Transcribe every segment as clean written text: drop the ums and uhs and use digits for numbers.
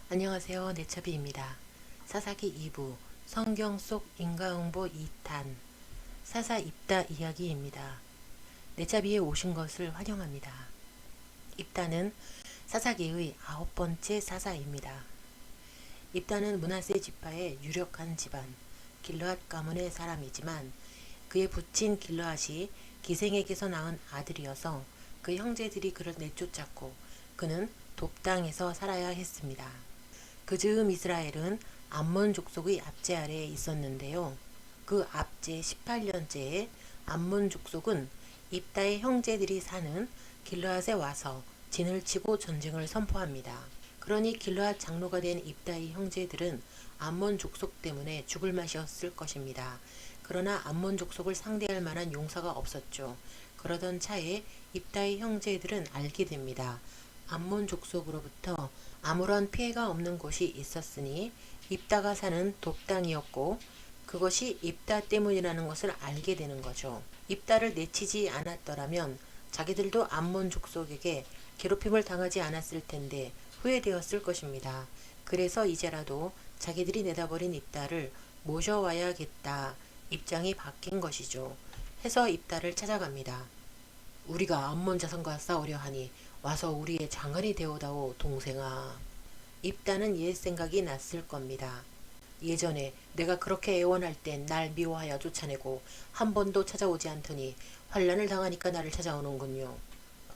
안녕하세요. 내차비입니다. 사사기 2부 성경 속 인과응보 2탄 사사 입다 이야기입니다. 내차비에 오신 것을 환영합니다. 입다는 사사기의 9번째 사사입니다. 입다는 므낫세 지파의 유력한 집안 길르앗 가문의 사람이지만 그의 부친 길르앗이 기생에게서 낳은 아들이어서 그 형제들이 그를 내쫓았고 그는 돕당에서 살아야 했습니다. 그 즈음 이스라엘은 암몬 족속의 압제 아래에 있었는데요. 그 압제 18년째에 암몬 족속은 입다의 형제들이 사는 길르앗에 와서 진을 치고 전쟁을 선포합니다. 그러니 길르앗 장로가 된 입다의 형제들은 암몬 족속 때문에 죽을 맛이었을 것입니다. 그러나 암몬 족속을 상대할 만한 용사가 없었죠. 그러던 차에 입다의 형제들은 알게 됩니다. 암몬 족속으로부터 아무런 피해가 없는 곳이 있었으니 입다가 사는 돕당이었고 그것이 입다 때문이라는 것을 알게 되는 거죠. 입다를 내치지 않았더라면 자기들도 암몬 족속에게 괴롭힘을 당하지 않았을 텐데 후회되었을 것입니다. 그래서 이제라도 자기들이 내다버린 입다를 모셔와야겠다 입장이 바뀐 것이죠. 해서 입다를 찾아갑니다. 우리가 암몬 자손과 싸우려 하니 와서 우리의 장관이 되어다오 동생아. 입다는 옛 생각이 났을 겁니다. 예전에 내가 그렇게 애원할 땐 날 미워하여 쫓아내고 한 번도 찾아오지 않더니 환란을 당하니까 나를 찾아오는군요.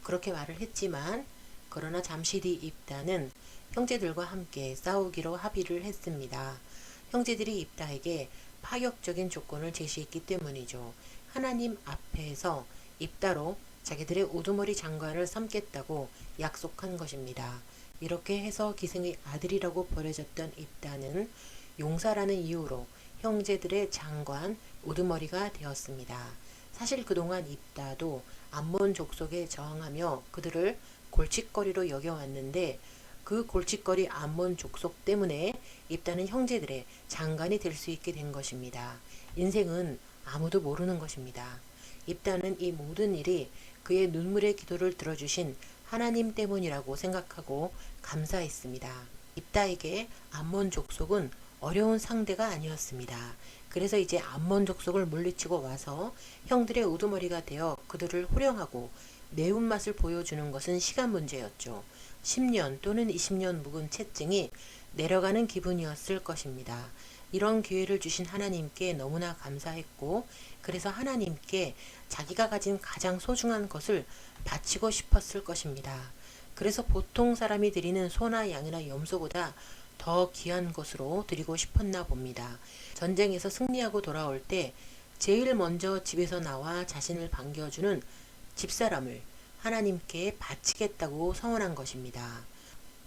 그렇게 말을 했지만 그러나 잠시 뒤 입다는 형제들과 함께 싸우기로 합의를 했습니다. 형제들이 입다에게 파격적인 조건을 제시했기 때문이죠. 하나님 앞에서 입다로 자기들의 우두머리 장관을 삼겠다고 약속한 것입니다. 이렇게 해서 기생의 아들이라고 버려졌던 입다는 용사라는 이유로 형제들의 장관 우두머리가 되었습니다. 사실 그동안 입다도 암몬 족속에 저항하며 그들을 골칫거리로 여겨왔는데 그 골칫거리 암몬 족속 때문에 입다는 형제들의 장관이 될 수 있게 된 것입니다. 인생은 아무도 모르는 것입니다. 입다는 이 모든 일이 그의 눈물의 기도를 들어주신 하나님 때문이라고 생각하고 감사했습니다. 입다에게 암몬 족속은 어려운 상대가 아니었습니다. 그래서 이제 암몬 족속을 물리치고 와서 형들의 우두머리가 되어 그들을 호령하고 매운맛을 보여주는 것은 시간 문제였죠. 10년 또는 20년 묵은 채증이 내려가는 기분이었을 것입니다. 이런 기회를 주신 하나님께 너무나 감사했고 그래서 하나님께 자기가 가진 가장 소중한 것을 바치고 싶었을 것입니다. 그래서 보통 사람이 드리는 소나 양이나 염소보다 더 귀한 것으로 드리고 싶었나 봅니다. 전쟁에서 승리하고 돌아올 때 제일 먼저 집에서 나와 자신을 반겨주는 집사람을 하나님께 바치겠다고 서원한 것입니다.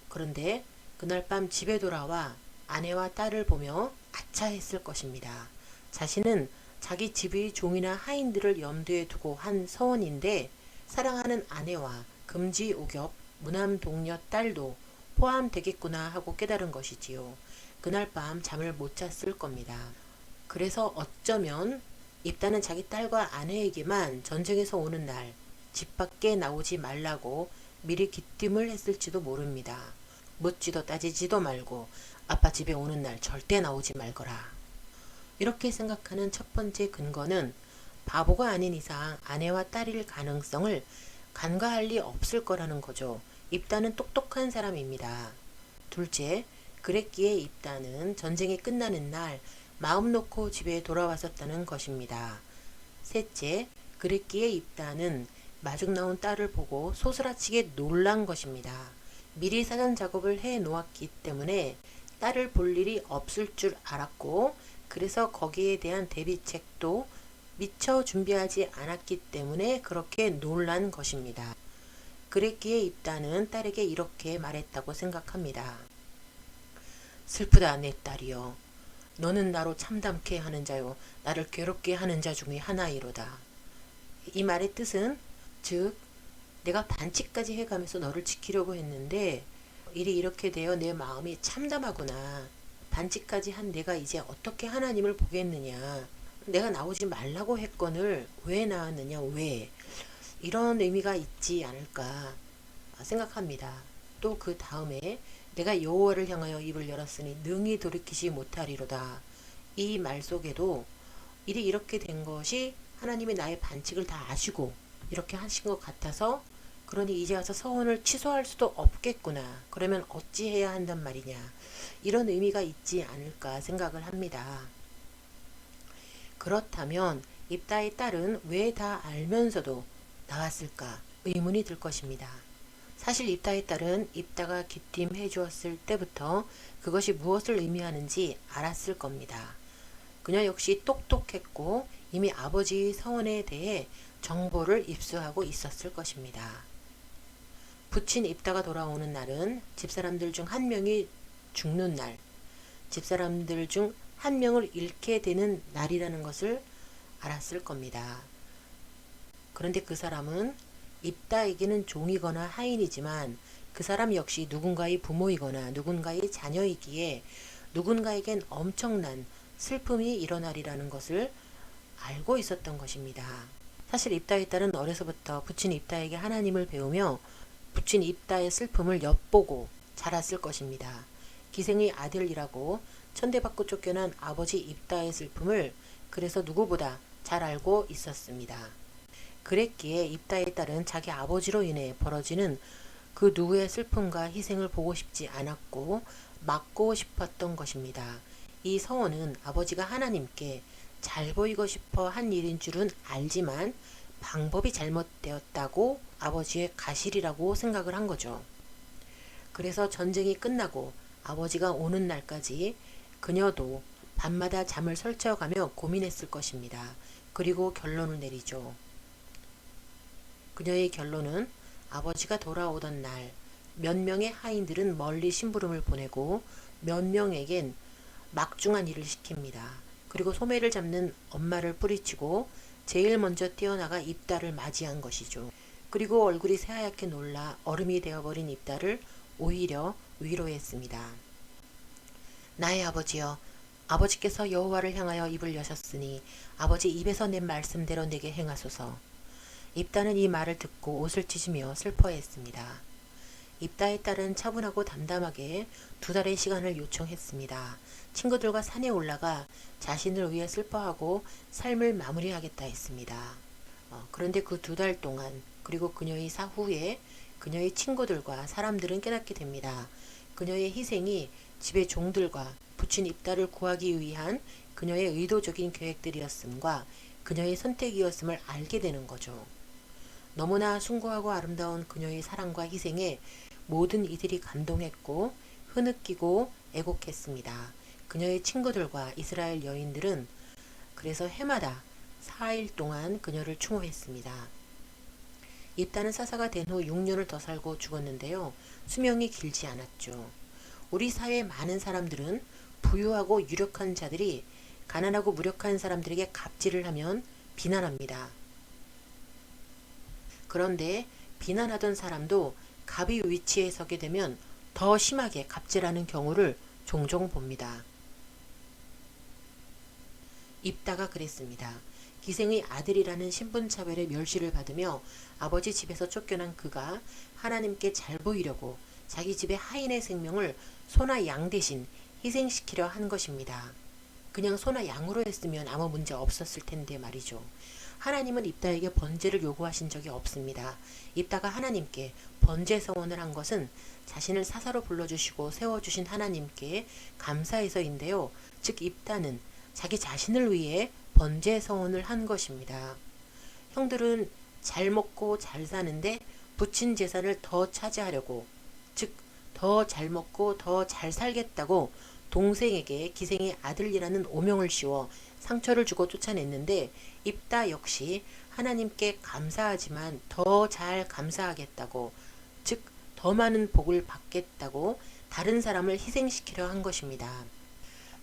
그런데 그날 밤 집에 돌아와 아내와 딸을 보며 아차했을 것입니다. 자신은 자기 집의 종이나 하인들을 염두에 두고 한 서원인데 사랑하는 아내와 금지 오겹, 무남 동녀 딸도 포함되겠구나 하고 깨달은 것이지요. 그날 밤 잠을 못 잤을 겁니다. 그래서 어쩌면 입다는 자기 딸과 아내에게만 전쟁에서 오는 날 집 밖에 나오지 말라고 미리 기띔을 했을지도 모릅니다. 묻지도 따지지도 말고 아빠 집에 오는 날 절대 나오지 말거라. 이렇게 생각하는 첫 번째 근거는 바보가 아닌 이상 아내와 딸일 가능성을 간과할 리 없을 거라는 거죠. 입다는 똑똑한 사람입니다. 둘째, 그랬기에 입다는 전쟁이 끝나는 날 마음 놓고 집에 돌아왔었다는 것입니다. 셋째, 그랬기에 입다는 마중 나온 딸을 보고 소스라치게 놀란 것입니다. 미리 사전 작업을 해 놓았기 때문에 딸을 볼 일이 없을 줄 알았고 그래서 거기에 대한 대비책도 미처 준비하지 않았기 때문에 그렇게 놀란 것입니다. 그랬기에 입다는 딸에게 이렇게 말했다고 생각합니다. 슬프다 내 딸이여. 너는 나로 참담케 하는 자요 나를 괴롭게 하는 자 중에 하나이로다. 이 말의 뜻은 즉 내가 반칙까지 해가면서 너를 지키려고 했는데 일이 이렇게 되어 내 마음이 참담하구나. 반칙까지 한 내가 이제 어떻게 하나님을 보겠느냐. 내가 나오지 말라고 했건을 왜 나왔느냐. 왜. 이런 의미가 있지 않을까 생각합니다. 또 그 다음에 내가 여호와를 향하여 입을 열었으니 능히 돌이키지 못하리로다. 이 말 속에도 일이 이렇게 된 것이 하나님이 나의 반칙을 다 아시고 이렇게 하신 것 같아서, 그러니 이제 와서 서원을 취소할 수도 없겠구나. 그러면 어찌해야 한단 말이냐. 이런 의미가 있지 않을까 생각을 합니다. 그렇다면 입다의 딸은 왜 다 알면서도 나왔을까 의문이 들 것입니다. 사실 입다의 딸은 입다가 귀띔해 주었을 때부터 그것이 무엇을 의미하는지 알았을 겁니다. 그녀 역시 똑똑했고 이미 아버지의 서원에 대해 정보를 입수하고 있었을 것입니다. 부친 입다가 돌아오는 날은 집사람들 중 한 명이 죽는 날, 집사람들 중 한 명을 잃게 되는 날이라는 것을 알았을 겁니다. 그런데 그 사람은 입다에게는 종이거나 하인이지만 그 사람 역시 누군가의 부모이거나 누군가의 자녀이기에 누군가에겐 엄청난 슬픔이 일어나리라는 것을 알고 있었던 것입니다. 사실 입다의 딸은 어려서부터 부친 입다에게 하나님을 배우며 부친 입다의 슬픔을 엿보고 자랐을 것입니다. 기생의 아들이라고 천대받고 쫓겨난 아버지 입다의 슬픔을 그래서 누구보다 잘 알고 있었습니다. 그랬기에 입다의 딸은 자기 아버지로 인해 벌어지는 그 누구의 슬픔과 희생을 보고 싶지 않았고 막고 싶었던 것입니다. 이 서원은 아버지가 하나님께 잘 보이고 싶어 한 일인 줄은 알지만 방법이 잘못되었다고 아버지의 가실이라고 생각을 한 거죠. 그래서 전쟁이 끝나고 아버지가 오는 날까지 그녀도 밤마다 잠을 설쳐가며 고민했을 것입니다. 그리고 결론을 내리죠. 그녀의 결론은 아버지가 돌아오던 날 몇 명의 하인들은 멀리 심부름을 보내고 몇 명에겐 막중한 일을 시킵니다. 그리고 소매를 잡는 엄마를 뿌리치고 제일 먼저 뛰어나가 입다를 맞이한 것이죠. 그리고 얼굴이 새하얗게 놀라 얼음이 되어버린 입다를 오히려 위로했습니다. 나의 아버지여, 아버지께서 여호와를 향하여 입을 여셨으니 아버지 입에서 낸 말씀대로 내게 행하소서. 입다는 이 말을 듣고 옷을 찢으며 슬퍼했습니다. 입다의 딸은 차분하고 담담하게 2달의 시간을 요청했습니다. 친구들과 산에 올라가 자신을 위해 슬퍼하고 삶을 마무리하겠다 했습니다. 그런데 그 2달 동안 그리고 그녀의 사후에 그녀의 친구들과 사람들은 깨닫게 됩니다. 그녀의 희생이 집의 종들과 부친 입다를 구하기 위한 그녀의 의도적인 계획들이었음과 그녀의 선택이었음을 알게 되는 거죠. 너무나 숭고하고 아름다운 그녀의 사랑과 희생에 모든 이들이 감동했고 흐느끼고 애곡했습니다. 그녀의 친구들과 이스라엘 여인들은 그래서 해마다 4일 동안 그녀를 추모했습니다. 입다는 사사가 된 후 6년을 더 살고 죽었는데요. 수명이 길지 않았죠. 우리 사회의 많은 사람들은 부유하고 유력한 자들이 가난하고 무력한 사람들에게 갑질을 하면 비난합니다. 그런데 비난하던 사람도 갑의 위치에 서게 되면 더 심하게 갑질하는 경우를 종종 봅니다. 입다가 그랬습니다. 기생의 아들이라는 신분차별의 멸시를 받으며 아버지 집에서 쫓겨난 그가 하나님께 잘 보이려고 자기 집의 하인의 생명을 소나 양 대신 희생시키려 한 것입니다. 그냥 소나 양으로 했으면 아무 문제 없었을 텐데 말이죠. 하나님은 입다에게 번제를 요구하신 적이 없습니다. 입다가 하나님께 번제 서원을 한 것은 자신을 사사로 불러주시고 세워주신 하나님께 감사해서인데요. 즉 입다는 자기 자신을 위해 번제 서원을 한 것입니다. 형들은 잘 먹고 잘 사는데 부친 재산을 더 차지하려고, 즉 더 잘 먹고 더 잘 살겠다고 동생에게 기생의 아들이라는 오명을 씌워 상처를 주고 쫓아냈는데 입다 역시 하나님께 감사하지만 더 잘 감사하겠다고, 즉 더 많은 복을 받겠다고 다른 사람을 희생시키려 한 것입니다.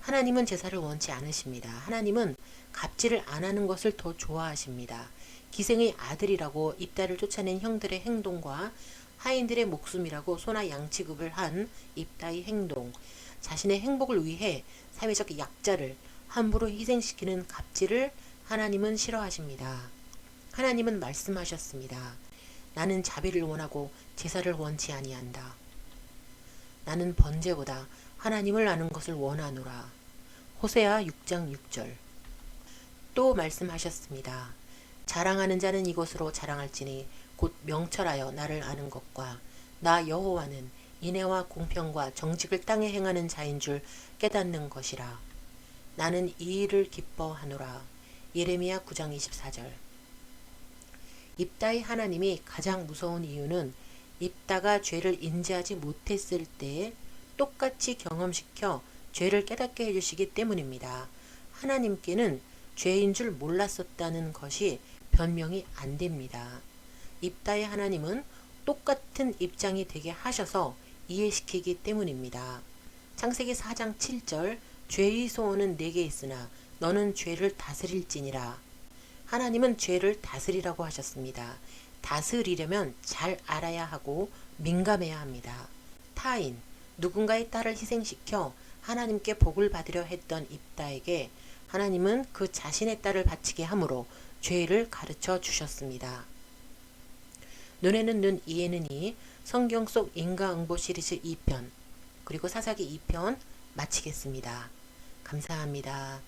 하나님은 제사를 원치 않으십니다. 하나님은 갑질을 안 하는 것을 더 좋아하십니다. 기생의 아들이라고 입다를 쫓아낸 형들의 행동과 하인들의 목숨이라고 소나 양 취급을 한 입다의 행동, 자신의 행복을 위해 사회적 약자를 함부로 희생시키는 갑질을 하나님은 싫어하십니다. 하나님은 말씀하셨습니다. 나는 자비를 원하고 제사를 원치 아니한다. 나는 번제보다 하나님을 아는 것을 원하노라. 호세아 6장 6절. 또 말씀하셨습니다. 자랑하는 자는 이것으로 자랑할지니 곧 명철하여 나를 아는 것과 나 여호와는 인애와 공평과 정직을 땅에 행하는 자인 줄 깨닫는 것이라. 나는 이 일을 기뻐하노라. 예레미야 9장 24절. 입다의 하나님이 가장 무서운 이유는 입다가 죄를 인지하지 못했을 때에 똑같이 경험시켜 죄를 깨닫게 해주시기 때문입니다. 하나님께는 죄인 줄 몰랐었다는 것이 변명이 안 됩니다. 입다의 하나님은 똑같은 입장이 되게 하셔서 이해시키기 때문입니다. 창세기 4장 7절 죄의 소원은 내게 있으나 너는 죄를 다스릴지니라. 하나님은 죄를 다스리라고 하셨습니다. 다스리려면 잘 알아야 하고 민감해야 합니다. 타인, 누군가의 딸을 희생시켜 하나님께 복을 받으려 했던 입다에게 하나님은 그 자신의 딸을 바치게 함으로 죄를 가르쳐 주셨습니다. 눈에는 눈, 이에는 이, 성경 속 인과응보 시리즈 2편, 그리고 사사기 2편 마치겠습니다. 감사합니다.